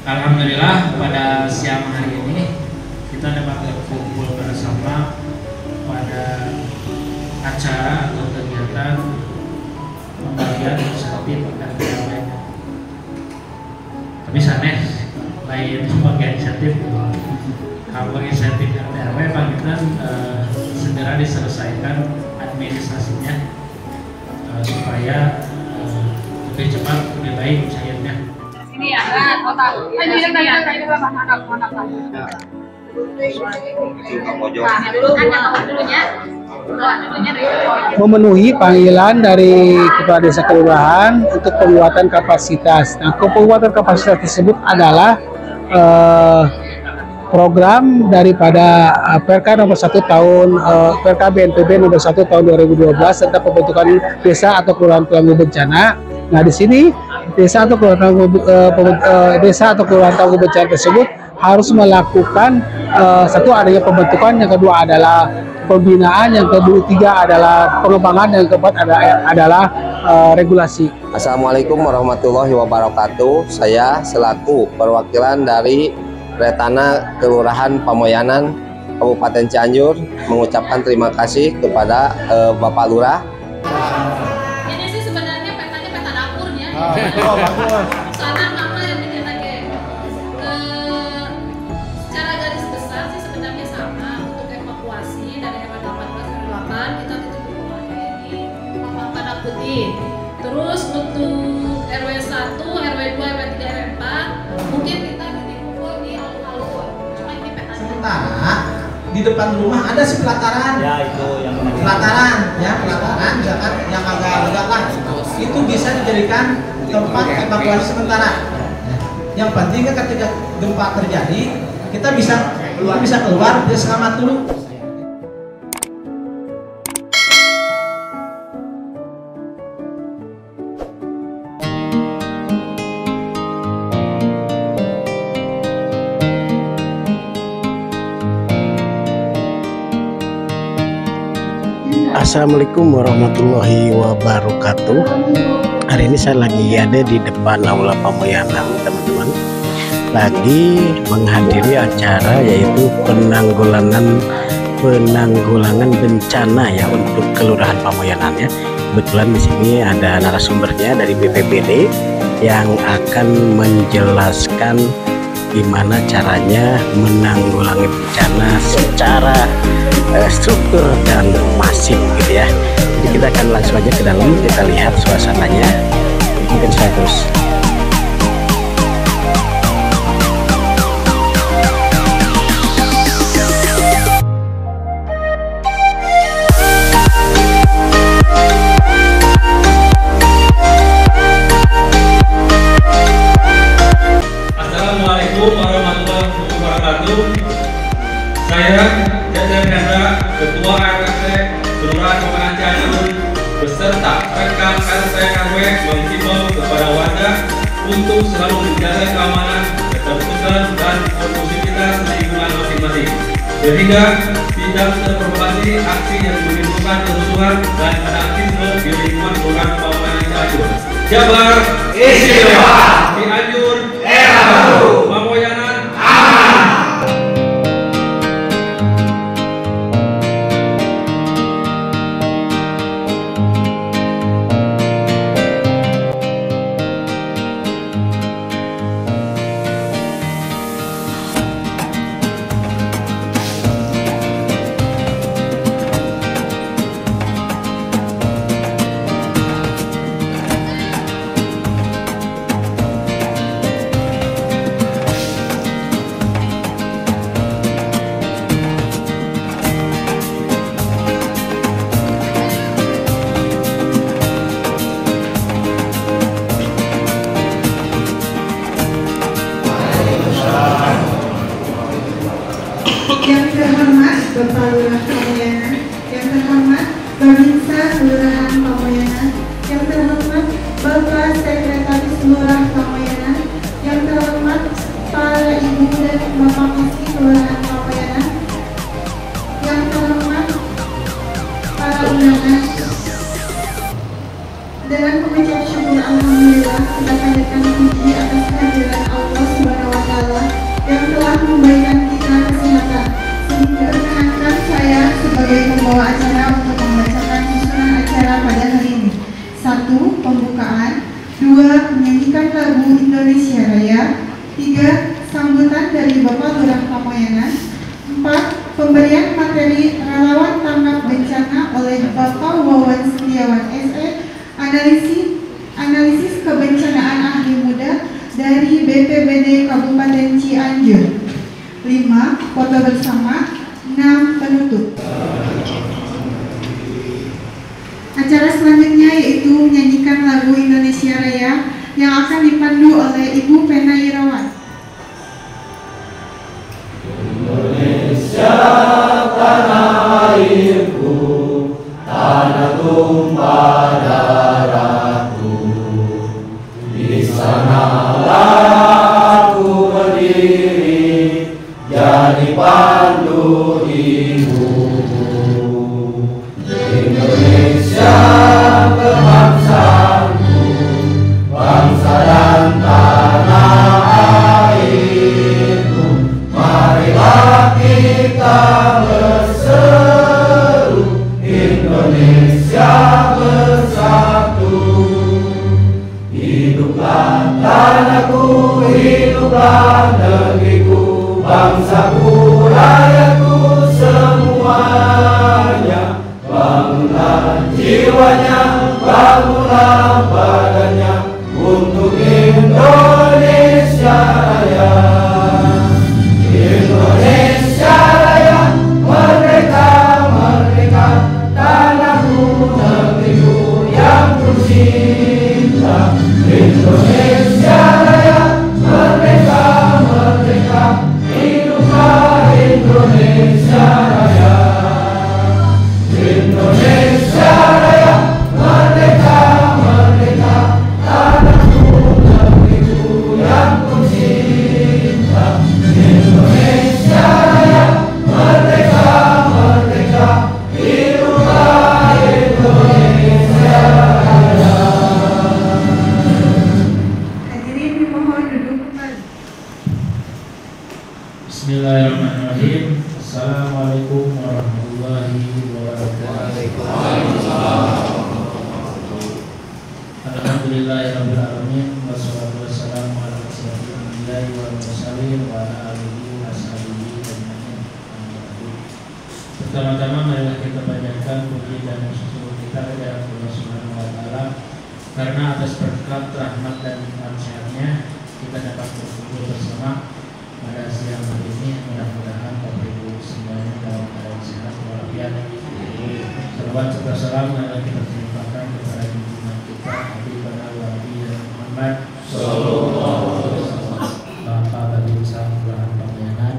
Alhamdulillah pada siang hari ini kita dapat berkumpul bersama pada acara atau kegiatan pembagian insentif RT RW. Tapi sanes lain pembagian insentif. Kalau insentif RT RW panggilan segera diselesaikan administrasinya supaya lebih cepat lebih baik cairnya. Ini ya, kotak. Ini memenuhi panggilan dari Kepala Desa Kelurahan untuk penguatan kapasitas. Nah, penguatan kapasitas tersebut adalah program daripada Perka nomor 1 tahun Perka BNPB nomor 1 tahun 2012 tentang pembentukan desa atau kelurahan tangguh bencana. Nah, di sini desa atau kelurahan tangguh bencana tersebut harus melakukan satu adanya pembentukan, yang kedua adalah pembinaan, yang ketiga adalah pengembangan, yang keempat adalah regulasi. Assalamualaikum warahmatullahi wabarakatuh. Saya selaku perwakilan dari Retana Kelurahan Pamoyanan Kabupaten Cianjur mengucapkan terima kasih kepada Bapak Lurah. Ini sih sebenarnya petanya peta dapurnya. Bagus. Sana mama yang bikin lagi. Secara garis besar sih sebenarnya sama untuk evakuasi dari RW 18 ke 8 kita tutup rumahnya ini Mama Pada Putih. Terus untuk RW 1, RW 2, RW 3, RW 4 mungkin kita dikumpul di alun-alun. Cuma ini petanya. Sementara di depan rumah ada si pelataran. Ya, itu yang pelataran, ya, pelataran misalkan yang agak legat lah. Itu bisa dijadikan tempat evakuasi sementara. Yang penting kan ketika gempa terjadi, kita bisa keluar, bisa selamat dulu. Assalamualaikum warahmatullahi wabarakatuh. Hari ini saya lagi ada di depan Aula Pamoyanan, teman-teman. Lagi menghadiri acara yaitu penanggulangan bencana ya untuk Kelurahan Pamoyanan ya. Kebetulan di sini ada narasumbernya dari BPBD yang akan menjelaskan gimana caranya menanggulangi bencana secara struktur dan masif gitu ya. Jadi kita akan langsung aja ke dalam, kita lihat suasananya. Mungkin saya terus. Assalamualaikum warahmatullahi wabarakatuh. Saya Jajar Hendra, Ketua RT Kelurahan Pamoyanan Cianjur beserta rekan RT RW menghimbau kepada warga untuk selalu menjaga keamanan, ketertiban dan kondusivitas lingkungan masing-masing, sehingga tidak terprovokasi aksi yang menimbulkan kerusuhan dan anarkisme di lingkungan Kelurahan Pamoyanan Cianjur. Jabar istimewa, Cianjur era baru, Pamoyanan aman. Yang terhormat Bapak Lurah Pamoyanan, yang terhormat Babinsa Kelurahan Pamoyanan, yang terhormat Bapak Sekretaris Lurah Pamoyanan, yang terhormat para Ibu dan Bapak Meski Kelurahan Pamoyanan, yang terhormat para undangan. Dengan mengucap syukur alhamdulillah kita panjatkan puji atas kehadiran Allah Subhanahu wa dari Bapak Lurah Pamoyanan. 4. Pemberian materi relawan tanggap bencana oleh Bapak Wawan Setiawan SE, analisis kebencanaan ahli muda dari BPBD Kabupaten Cianjur. 5. Foto bersama. 6. Penutup. Acara selanjutnya yaitu menyanyikan lagu Indonesia Raya yang akan dipandu oleh Ibu Pena Irawan. Indonesia tanah airku, tanah tumpah darahku, di sanalah aku berdiri, jadi pandu ibuku. Indonesia kebangsaanku, bangsa dan tanah airku, marilah kita berseru, Indonesia bersatu. Hiduplah tanahku, hiduplah negeriku, bangsaku, rakyatku semuanya. Bangunlah jiwanya, bangunlah badannya untuk Indonesia Raya. Indonesia Raya, merdeka, merdeka, tanahku, negeriku yang ku cinta. Indonesia Raya, merdeka, merdeka, hiduplah Indonesia Raya. Indonesia Raya, merdeka, merdeka, tanahku, negeriku yang ku cinta. Indonesia Raya, merdeka, merdeka, hiduplah Indonesia Raya. Hadirin dimohon duduk kembali. Bismillahirrahmanirrahim. Assalamualaikum warahmatullahi wabarakatuh. Alhamdulillahirabbil alamin, wassalatu wassalamu ala asyrofil anbiya'i wal mursalin wa ala alihi washabihi ajmain. Pertama-tama marilah kita panjatkan puji dan syukur kita kepada Allah Subhanahu wa taala karena atas berkat rahmat dan nikmat-Nya kita dapat berkumpul bersama pada siang hari ini. Mudah-mudahan Bapak Ibu semuanya dalam keadaan sehat walafiat. Salawat serta salam yang kita limpahkan kepada junjungan kita Nabi Muhammad sallallahu alaihi wasallam. Bapak Babinsa Kelurahan Pamoyanan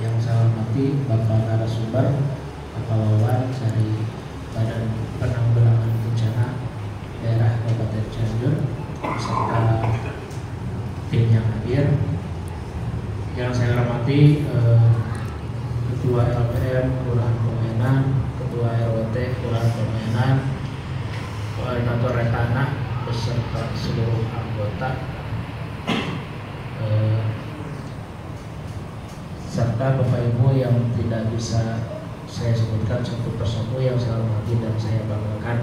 yang saya hormati, Bapak narasumber, Bapak Wawan dari Badan Penanggulangan Bencana Daerah Kabupaten Cianjur beserta tim yang hadir. Yang saya hormati Ketua LPM Kelurahan Pamoyanan, Ketua RWT Kelurahan Pamoyanan, Koordinator Retana beserta seluruh anggota, serta Bapak Ibu yang tidak bisa saya sebutkan satu persatu yang saya hormati dan saya banggakan.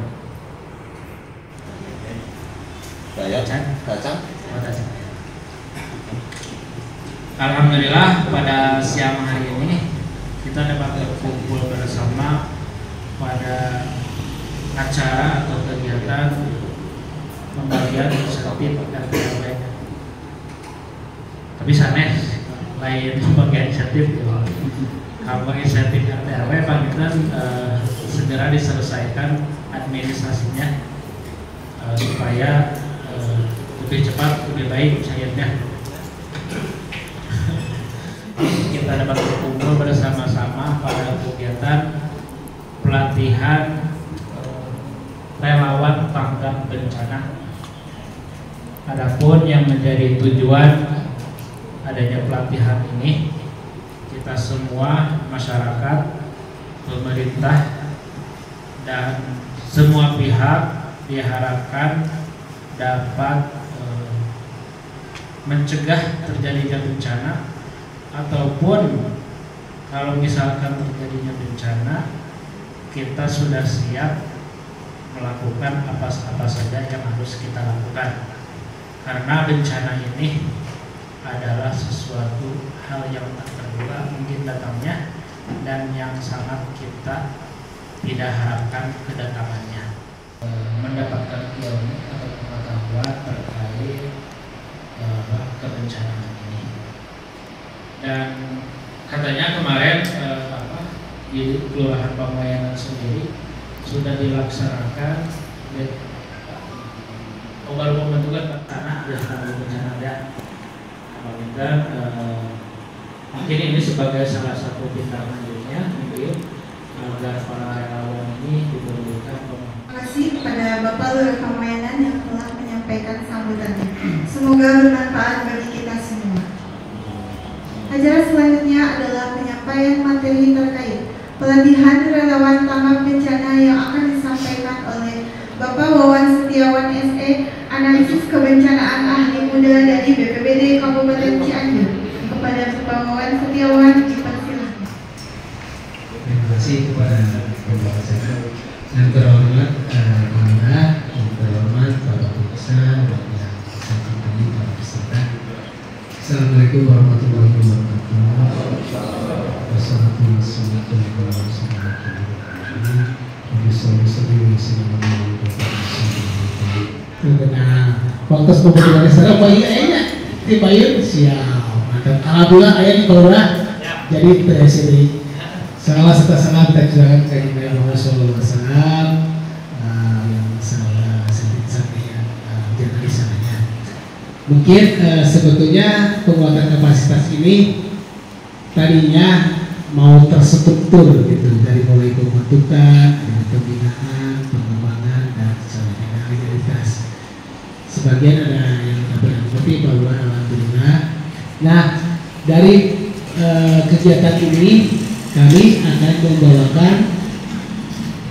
Alhamdulillah pada siang hari ini kita dapat berkumpul bersama pada acara atau kegiatan pembagian insentif RW. Tapi sanes lain pembagian insentif, kalau insentif RW panggilan segera diselesaikan administrasinya supaya lebih cepat, lebih baik cairnya. Kita dapat berkumpul bersama-sama pada kegiatan pelatihan relawan tanggap bencana. Adapun yang menjadi tujuan adanya pelatihan ini, kita semua masyarakat, pemerintah, dan semua pihak diharapkan dapat mencegah terjadinya bencana, ataupun kalau misalkan terjadinya bencana kita sudah siap melakukan apa saja yang harus kita lakukan, karena bencana ini adalah sesuatu hal yang tak terduga mungkin datangnya dan yang sangat kita tidak harapkan kedatangannya. Mendapatkan ilmu atau pengetahuan terkait kebencanaan ini. Dan katanya kemarin di Kelurahan Pamoyanan sendiri sudah dilaksanakan pembentukan tanah dan bencana ada. Dan mungkin ini sebagai salah satu bintang lanjutnya mungkin agar para relawan ini diberikan. Terima kasih kepada Bapak Lurah Pamoyanan yang telah menyampaikan sambutannya. Semoga bermanfaat bagi kita semua. Acara selanjutnya adalah penyampaian materi terkait pelatihan relawan tanggap bencana yang akan disampaikan oleh Bapak Wawan Setiawan SE, analisis kebencanaan ahli muda dari BPBD Kabupaten Cianjur. Kepada Bapak Wawan Setiawan dipersilakan. Terima kasih kepada Bapak saya yang terhormat yang terhormat Bapak Pemirsa dan yang saya cintai para peserta. Assalamualaikum warahmatullahi wabarakatuh. Waktu kebetulan saya bayarnya dibayar siap. Alhamdulillah ayah di Kelurahan jadi PSD. Salah satu sangat kita kaji Nabi Muhammad SAW yang saya sampaikan jadi sananya. Mungkin sebetulnya penguatan kapasitas ini tadinya mau terstruktur gitu dari mulai pembentukan, pembinaan, pengembangan dan sebagainya legalitas. Sebagian ada yang tapi bahwa alhamdulillah. Nah dari kegiatan ini kami akan membawakan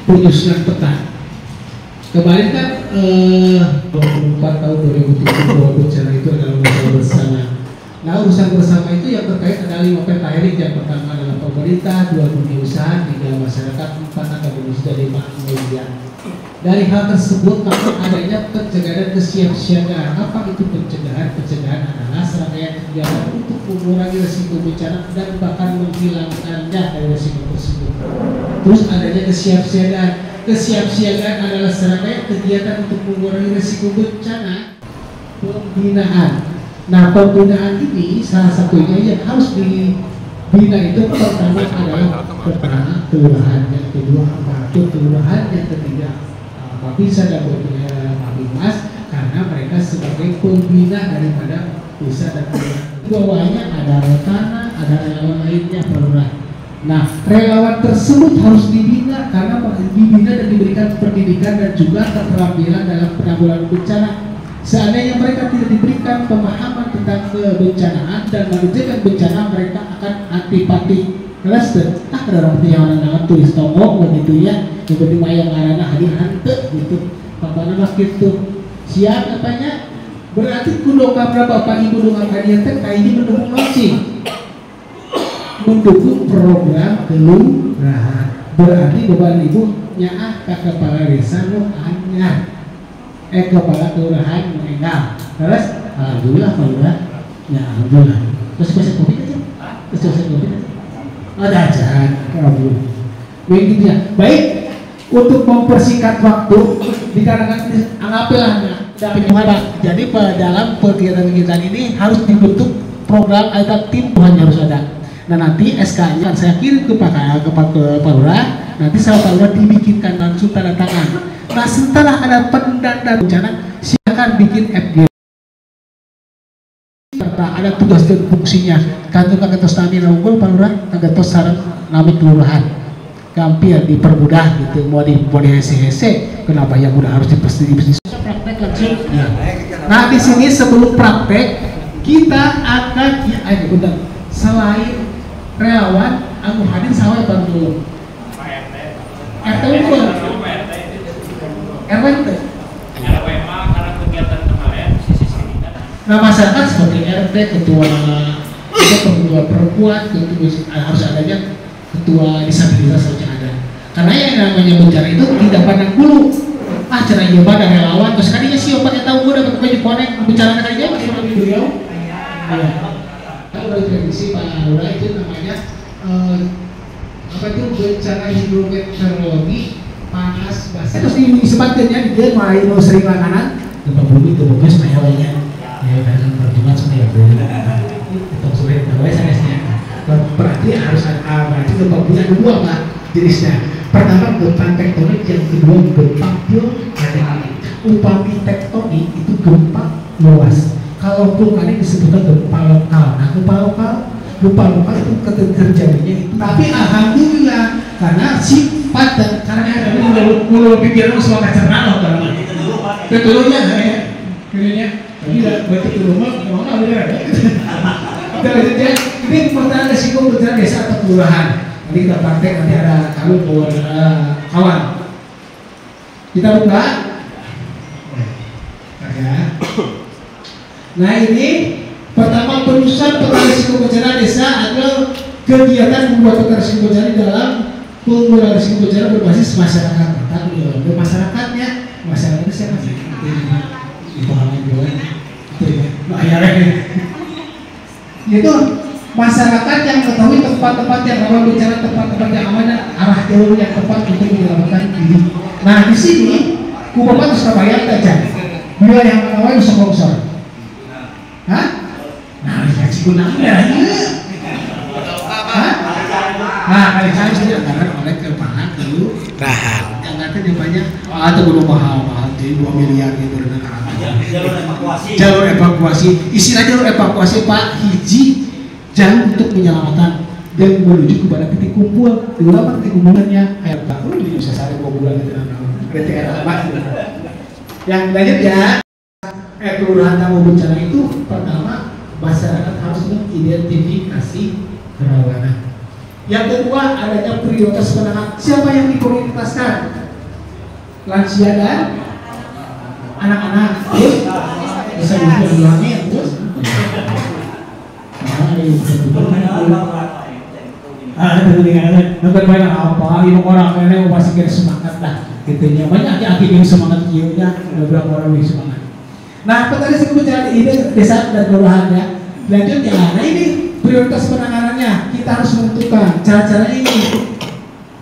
penyusunan peta. Kemarin kan 24 tahun 2007 bahwa bencana itu adalah masalah bersama. Nah urusan bersama itu yang terkait ada 5 peta erik. Yang pertama adalah pemerintah, 2 dunia usaha, 3 masyarakat, 4 akademisi dan 5 media. Dari hal tersebut maka adanya pencegahan kesiapsiagaan. Apa itu pencegahan? Pencegahan adalah serangkaian kegiatan untuk mengurangi risiko bencana dan bahkan menghilangkannya dari risiko tersebut. Terus adanya kesiapsiagaan. Kesiapsiagaan adalah serangkaian kegiatan untuk mengurangi risiko bencana. Pembinaan. Nah pembinaan ini salah satunya yang harus dibina itu pertama adalah pertama kelurahan, yang kedua aparatur kelurahan, yang ketiga Babinsa dan Babinmas karena mereka sebagai pembina daripada pusat dan kelurahan. Bawahnya ada Retana, ada relawan lainnya perlurah. Nah relawan tersebut harus dibina karena dibina dan diberikan pendidikan dan juga keterampilan dalam penanggulangan bencana. Seandainya mereka tidak diberikan pemahaman tentang kebencanaan dan manajemen bencana, mereka akan antipati. Kelas ada orang yang tulis tongok begitu ya, tiba-tiba yang arana hadir hante gitu, bapak nama gitu. Siap apanya? Berarti kudu kabra bapak ibu dengan hadiah teh kayaknya mendukung launching, mendukung program kelurahan. Berarti bapak ibu nyaah ke kepala desa nu anyar, kepala kelurahan meninggal. Terus alhamdulillah kelurahan, ya alhamdulillah. Terus kopi aja, terus kopi aja. Ada ajaran Alhamdulillah. Begitu. Baik, untuk mempersingkat waktu dikarenakan anggapilah jadi dalam kegiatan ini harus dibentuk program atau tim Tuhan harus ada. Nah nanti SK-nya saya kirim ke Pak Lurah, nanti saya Pak Lurah dibikinkan langsung tanda tangan. Nah setelah ada pendanda bencana silakan bikin FG. Ada tugas dan fungsinya kantor kagatos nami naunggul Pak Lurah kagatos sareng nami kelurahan kampir dipermudah gitu mau di hese kenapa yang mudah harus dipersetujukan praktek langsung ya. Nah di sini sebelum praktek kita akan selain relawan anu hadir sawah bantu RT unggul RW karena kegiatan kemarin nah masyarakat sebagai RT ketua perempuan harus adanya ketua disabilitas saja ada karena yang namanya bencana itu tidak pandang bulu cara iya pada relawan terus kadinya sih pakai tahu gue dapat baju konek bencana kadinya masih beliau Iya. Kan dari prediksi Pak Lurah itu namanya apa itu bencana hidrometeorologi panas basah. Terus disebutkannya dia mau sering langganan gempa bumi itu bagus mayawanya. Ya dalam perjuangan sebenarnya itu sulit namanya sanesnya. Berarti harus ada berarti gempa bumi ada dua Pak jenisnya. Pertama gempa tektonik, yang kedua gempa vulkanik. Upami tektonik itu gempa luas. Kalau vulkanik disebutkan gempa lokal. Nah gempa lokal itu terjadinya itu. Tapi alhamdulillah karena sifat dan karena mulai pikiran semua kecerdasan loh karena ketulunya ya, kayaknya tidak berarti ke rumah mau nggak ada. Kita lanjut ya. Ini pertanyaan resiko bencana desa atau kelurahan. Nanti kita praktek, nanti ada kawan. Kita buka. Ya. Nah ini pertama perusahaan peta risiko bencana desa adalah kegiatan membuat peta risiko bencana dalam pengurangan risiko bencana berbasis masyarakat. Tapi masyarakatnya siapa sih? Dipahami juga. Itu masyarakat yang mengetahui tempat-tempat yang rawan bencana, tempat-tempat yang aman dan arah jalur yang tepat untuk menyelamatkan diri. Nah di sini Kabupaten Surabaya saja. Bila yang mengawal bisa longsor. Hah? Nah, yang segunanya ya. Hah? Nah, kali saya sudah anggaran oleh kepala kelurahan. Anggaran dia banyak. Atau belum mahal di 2 miliar gitu dengan jalur evakuasi. Istilah jalur evakuasi Pak hiji jalur untuk menyelamatkan dan menuju kepada titik kumpul. Di mana titik kumpulnya air baru bisa sehari 2 bulan itu RTR apa? Yang lanjut ya. Kelurahan tamu bencana itu pertama masyarakat harus mengidentifikasi kerawanan. Yang kedua adanya prioritas penanganan. Siapa yang diprioritaskan? Lansia dan anak-anak. Terus bisa diulangi terus. Itu dengan nonton banyak apa? 5 orang kayaknya masih kira semangat dah. Gitunya banyak yang semangat kieunya, beberapa orang yang semangat. Nah, peta risiko bencana ini desa dan kelurahannya. Lanjutnya, nah ini prioritas penanganannya. Kita harus menentukan cara-cara ini.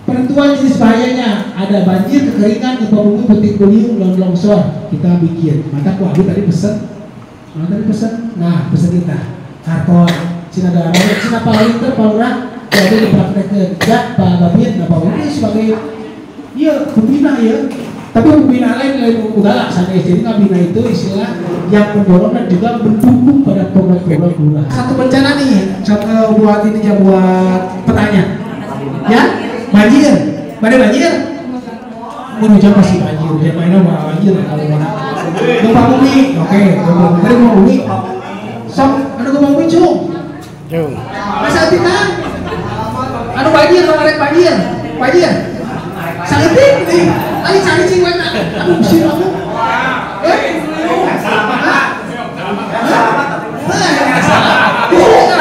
Penentuan jenis bahayanya ada banjir, kekeringan, gempa bumi, puting beliung, longsor. Kita bikin. Maka Pak tadi pesan. Nah, pesan kita karton, Cina Darah, Cina Palinter, Pak Lurah. Jadi dipraktekkan Pak Babin, Pak ini sebagai pembina ya. Tapi pembina lain udahlah sampai jadi pembina itu istilah yang mendorong dan juga mendukung pada program-program kelurahan. Satu bencana nih, buat ini ya buat petanya, ya banjir, banjir, hujan pasti banjir, hujan mainnya banjir kalau mana. Gempa bumi, oke, gempa bumi, sok ada gempa bumi cung, masa kita, ada banjir, banjir. Sakit nih, lagi cari sih mana? Aduh, mesti kamu.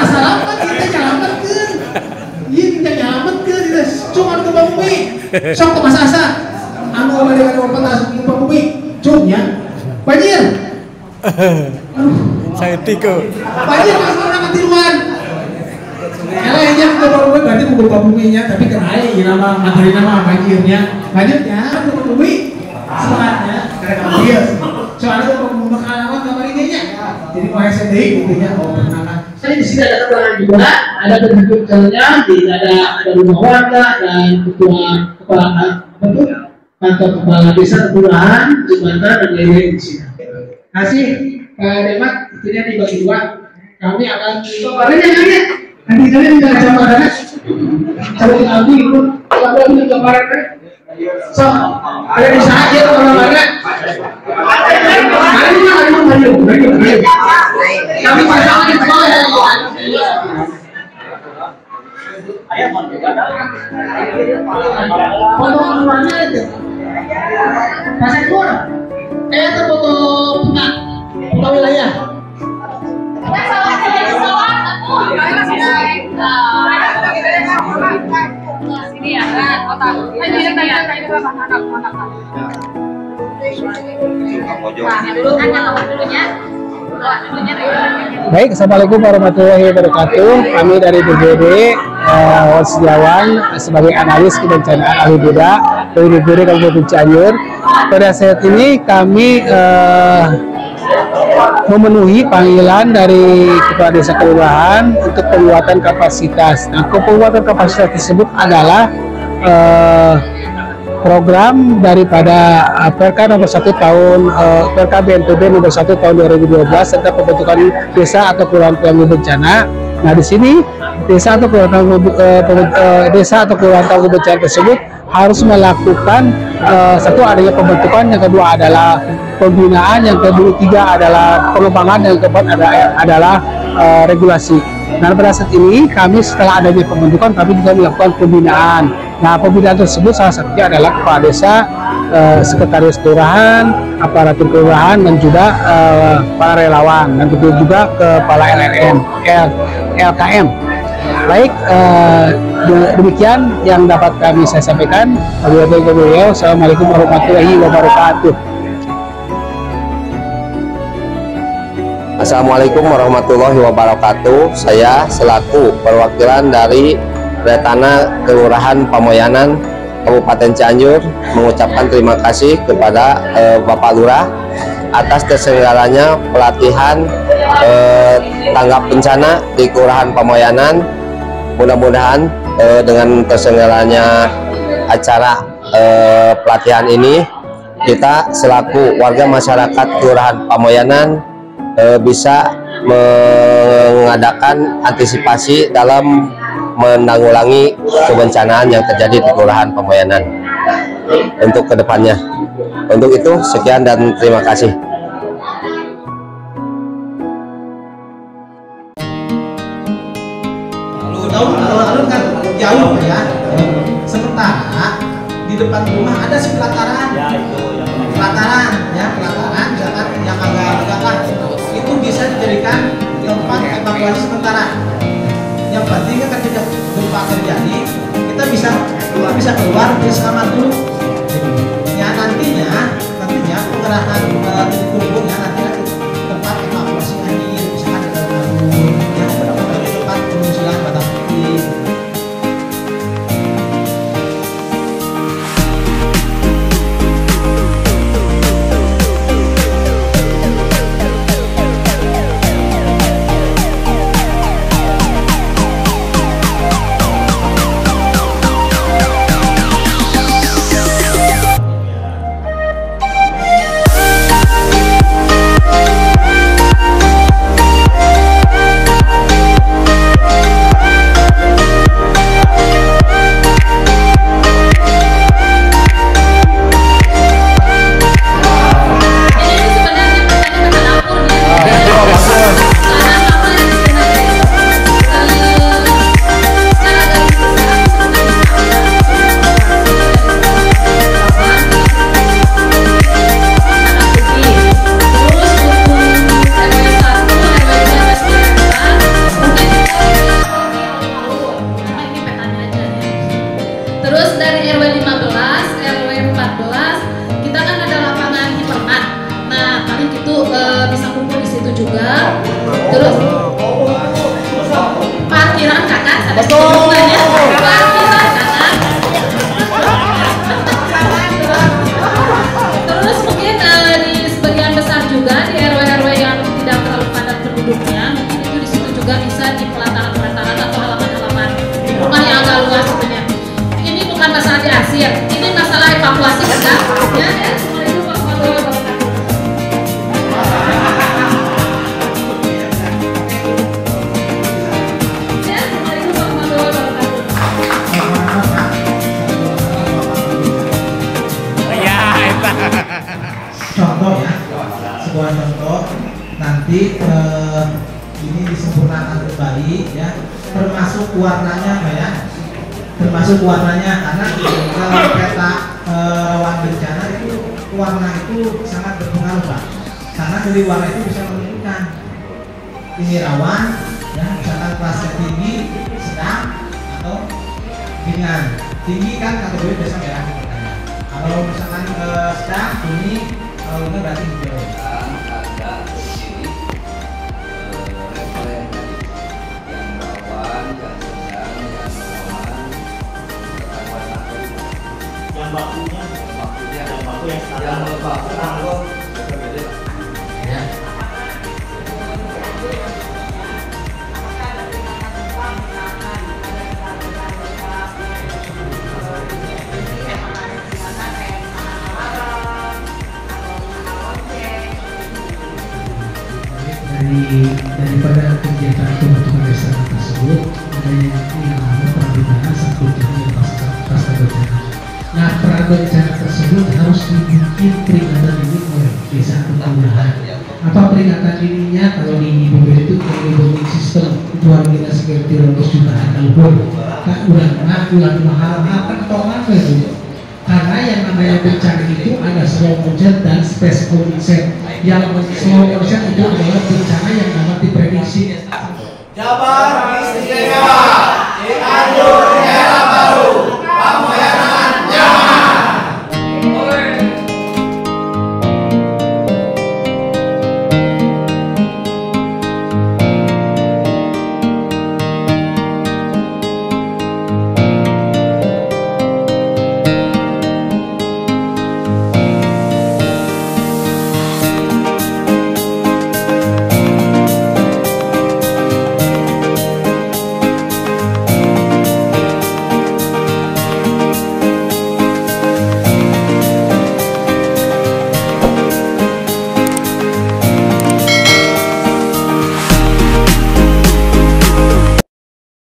Salah kan kita nyelamatkan. Kita nyelamatkan itu cuma gempa bumi. Sok ke Mas Asa. Anu balik ke petas gempa bumi. Cum ya. Banjir. Saya tiko. Banjir pas orang ketiruan. Kalau yang gempa bumi berarti gempa buminya, tapi kena aja nama materi nama banjirnya. Lanjutnya gempa bumi semangatnya karena banjir. Soalnya gempa bumi pengalaman gambar ininya. Jadi mau SDI buktinya pengalaman. Saya di sini ada keterangan juga, ada bentuknya, ada rumah warga dan kantor kepala desa, kelurahan, jembatan dan lain-lain di sini. Kasih Pak Demat, itunya dibagi 2. Kami akan kemarinnya nanya. Nanti kalian bisa gambaran, coba diambil itu, coba ambil gambaran kan? So, ada di saja gambaran. Ayo. Kami pasang di bawah. Ayah mau juga dah. Foto keluarnya itu. Pasang keluar. Itu foto peta wilayah. Sini ya, kotak. Ini anak. Dulunya. Baik, assalamualaikum warahmatullahi wabarakatuh. Kami dari BPD Setiawan sebagai analis kebencanaan ahli beda dari BPD Kabupaten Cianjur. Pada saat ini kami memenuhi panggilan dari Kepala Desa Kelurahan untuk penguatan kapasitas. Nah, penguatan kapasitas tersebut adalah program daripada Perka nomor 1 tahun Perka BNPB nomor 1 tahun 2012 tentang pembentukan desa atau kelurahan tangguh bencana. Nah, di sini desa atau kelurahan tangguh bencana tersebut harus melakukan satu adanya pembentukan, yang kedua adalah pembinaan, yang ketiga adalah pengembangan, yang keempat adalah regulasi. Nah, pada saat ini kami setelah adanya pembentukan kami juga melakukan pembinaan. Nah, pembinaan tersebut salah satunya adalah kepala desa, sekretaris kelurahan, aparatur kelurahan, dan juga para relawan, dan tentu juga kepala LKM. Baik, demikian yang dapat saya sampaikan. Assalamualaikum warahmatullahi wabarakatuh. Assalamualaikum warahmatullahi wabarakatuh. Saya selaku perwakilan dari Retana Kelurahan Pamoyanan Kabupaten Cianjur mengucapkan terima kasih kepada Bapak Lurah atas terselenggaranya pelatihan tanggap bencana di Kelurahan Pamoyanan. Mudah-mudahan dengan terselenggaranya acara pelatihan ini, kita selaku warga masyarakat Kelurahan Pamoyanan bisa mengadakan antisipasi dalam menanggulangi kebencanaan yang terjadi di Kelurahan Pamoyanan untuk kedepannya. Untuk itu sekian dan terima kasih. Alun-alun kan jauh ya. Sementara di depan rumah ada si pelataran. Pelataran misalkan yang agak lah, itu bisa dijadikan tempat evakuasi sementara. Yang penting kan ketika gempa terjadi, kita bisa keluar bersama dulu. Ya nantinya pengerahan titik kumpulnya nanti tempat evakuasi air, misalkan di dalam yang tempat pengungsian batang putih. Terus dari RW 15, RW 14, kita kan ada lapangan hipermat. Nah, paling gitu bisa kumpul di situ juga. Terus parkiran kakak, ada sebenarnya parkiran kakak. Terus mungkin di sebagian besar juga di RW-RW yang tidak terlalu padat penduduknya, mungkin itu di situ juga bisa di pelataran-pelataran atau halaman-halaman rumah yang agak luas sebenarnya. Ini bukan masalah di arsir, ini masalah evakuasi kan? Ya, Assalamualaikum warahmatullahi wabarakatuh. Ya, Assalamualaikum warahmatullahi wabarakatuh. Contoh ya, sebuah contoh nanti ini disempurnakan kembali ya, termasuk warnanya ya. Termasuk warnanya, karena kalau peta rawan bencana itu warna itu sangat berpengaruh Pak, karena dari warna itu bisa menentukan ini rawan ya, misalkan kelasnya tinggi, sedang atau ringan. Tinggi kan kategori biasa merah, kalau misalkan sedang kuning, kalau ini berarti hijau. desa tersebut ada yang namanya perabinaan saat bencana dan pasca bencana. Nah, bencana tersebut harus dibikin peringatan dini oleh desa atau kelurahan. Apa peringatan dininya? Kalau di BPBD itu dibangun sistem warga seperti 200 jutaan luhur. Tak ulang mahal apa tongan itu. Karena yang namanya bencana itu ada slow motion dan space onset. Yang slow motion itu adalah bencana yang dapat diprediksi. Jabar Istimewa Cianjur